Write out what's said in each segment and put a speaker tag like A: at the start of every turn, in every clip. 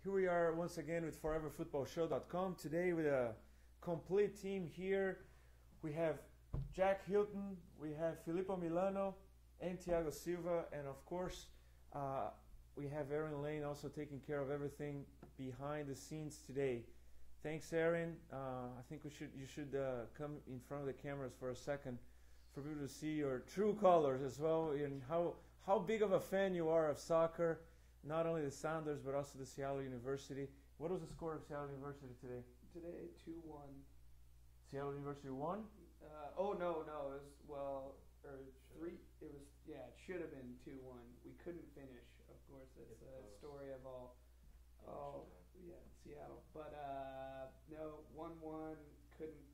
A: Here we are once again with ForeverFootballShow.com. Today with a complete team here. We have Jack Hilton, we have Filippo Milano, and Thiago Silva, and of course we have Aaron Lane also taking care of everything behind the scenes today. Thanks, Aaron. I think you should come in front of the cameras for a second for people to see your true colors as well, and how big of a fan you are of soccer. Not only the Sounders, but also the Seattle University. What was the score of Seattle University today?
B: Today, 2-1.
A: Seattle University won?
B: No. It was, it should have been 2-1. We couldn't finish, of course. That's the story of Seattle. But, no, 1-1, couldn't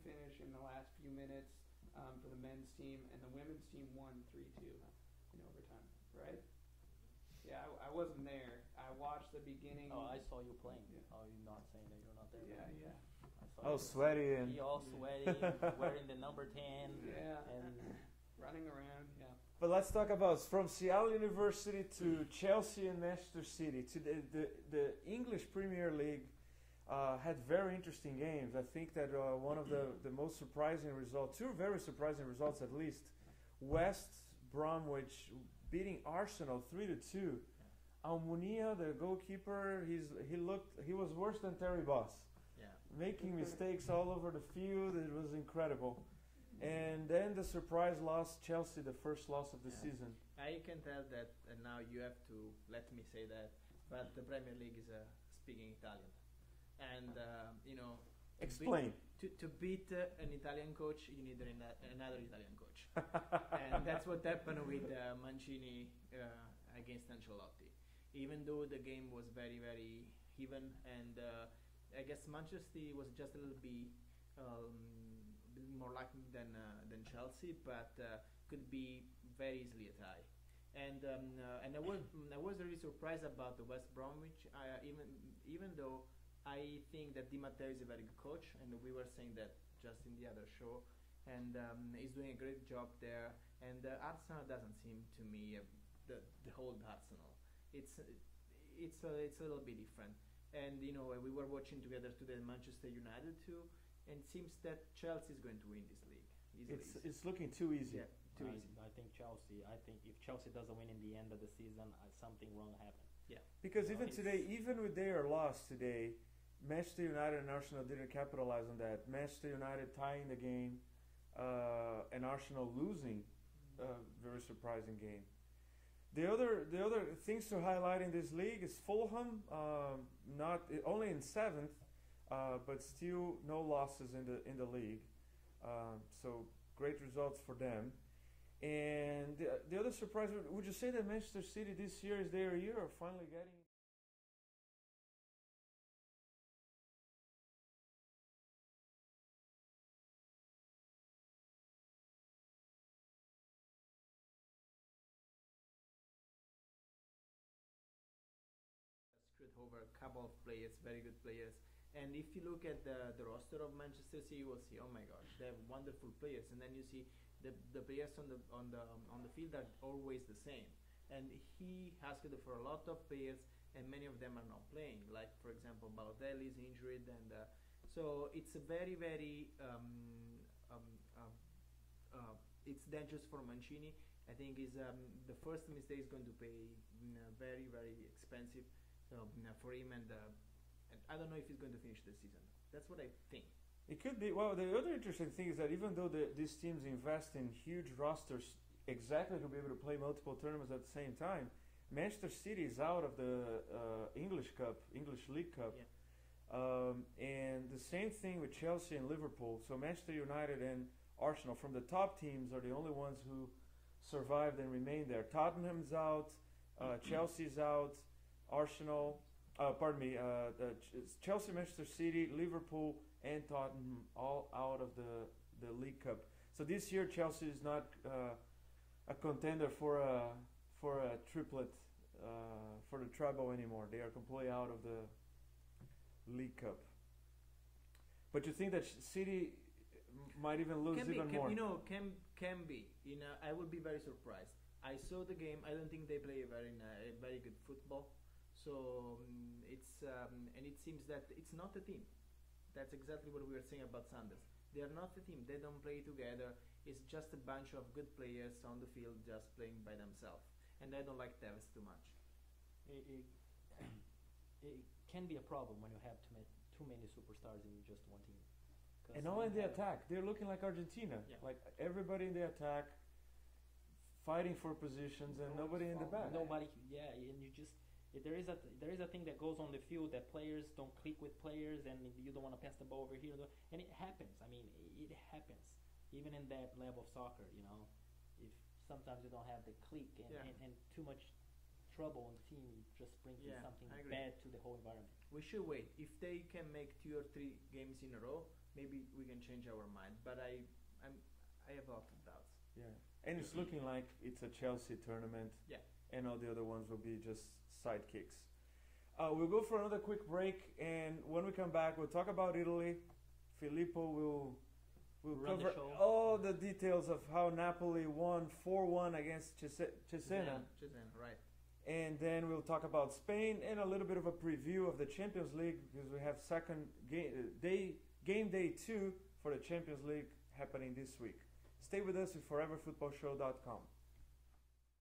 B: finish in the last few minutes for the men's team. And the women's team won 3-2 in overtime, right? Yeah, I wasn't there. I watched the beginning.
C: Oh, I saw you playing.
B: Yeah.
C: How are you not saying that you're not there?
B: Yeah.
C: I saw you.
A: Sweaty and
C: You all sweaty, wearing the number 10.
B: Yeah.
C: And
B: Running around, yeah.
A: But let's talk about from Seattle University to Chelsea and Manchester City. To the English Premier League had very interesting games. I think that one of the most surprising results, two very surprising results at least, West Bromwich beating Arsenal 3-2. Almunia, the goalkeeper, he was worse than Terry Boss.
C: yeah,
A: Making mistakes all over the field. It was incredible. And then the surprise loss, Chelsea, the first loss of the season.
D: I can tell that now you have to let me say that, but the Premier League is speaking Italian, and
A: Explain.
D: To beat an Italian coach, you need another Italian coach, and that's what happened with Mancini against Ancelotti. Even though the game was very very even, and I guess Manchester was just a little bit more lucky than Chelsea, but could be very easily a tie. And I was really surprised about the West Bromwich. Even though I think that Di Matteo is a very good coach, and we were saying that just in the other show, and he's doing a great job there. And Arsenal doesn't seem to me the whole Arsenal. It's a little bit different. And we were watching together today Manchester United too. And it seems that Chelsea is going to win this league easily.
A: It's looking too easy.
D: Yeah, too easy.
C: I think if Chelsea doesn't win in the end of the season, something wrong happened.
D: Yeah.
A: Because even today, even with their loss today, Manchester United and Arsenal didn't capitalize on that. Manchester United tying the game, and Arsenal losing a very surprising game. The other things to highlight in this league is Fulham, not only in 7th, but still no losses in the league. So great results for them. And the other surprise, would you say that Manchester City this year is their year of finally getting?
D: Screwed over a couple of players, very good players. And if you look at the roster of Manchester City, you will see, oh my gosh, they have wonderful players. And then you see the players on the field are always the same. And he asked for a lot of players, and many of them are not playing. Like for example, Balotelli is injured, and so it's a very very it's dangerous for Mancini. I think is the first mistake is going to pay very very expensive for him, and I don't know if he's going to finish the season. That's what I think.
A: It could be. Well, the other interesting thing is that even though these teams invest in huge rosters exactly to be able to play multiple tournaments at the same time, Manchester City is out of the English League Cup.
D: Yeah.
A: And the same thing with Chelsea and Liverpool. So Manchester United and Arsenal, from the top teams, are the only ones who survived and remained there. Tottenham's out, Chelsea's out, Arsenal, Chelsea, Manchester City, Liverpool, and Tottenham all out of the League Cup. So this year Chelsea is not a contender for a triplet, for the treble anymore. They are completely out of the League Cup. But you think that City might even lose even more?
D: Can be. I would be very surprised. I saw the game. I don't think they play a very good football. So and it seems that it's not a team. That's exactly what we were saying about Sanders. They are not a team. They don't play together. It's just a bunch of good players on the field just playing by themselves. And I don't like Tevez too much.
C: It can be a problem when you have too many superstars in just one team.
A: And all in the attack, they're looking like Argentina.
C: Yeah.
A: Like everybody in the attack, fighting for positions, and nobody in the back.
C: Nobody, yeah, and you just there is a thing that goes on the field that players don't click with players, and you don't want to pass the ball over here, and it happens. I mean, it happens even in that level of soccer. You know, if sometimes you don't have the click and too much trouble on the team, it just brings something bad to the whole environment.
D: We should wait. If they can make 2 or 3 games in a row, maybe we can change our mind. But I have lots of doubts.
A: Yeah, and it's looking like it's a Chelsea tournament.
D: Yeah.
A: And all the other ones will be just sidekicks. We'll go for another quick break, and when we come back, we'll talk about Italy. Filippo will
C: Run the
A: cover
C: show.
A: all the details of how Napoli won 4-1 against Cesena.
D: Cesena, right.
A: And then we'll talk about Spain and a little bit of a preview of the Champions League, because we have game day 2 for the Champions League happening this week. Stay with us at foreverfootballshow.com.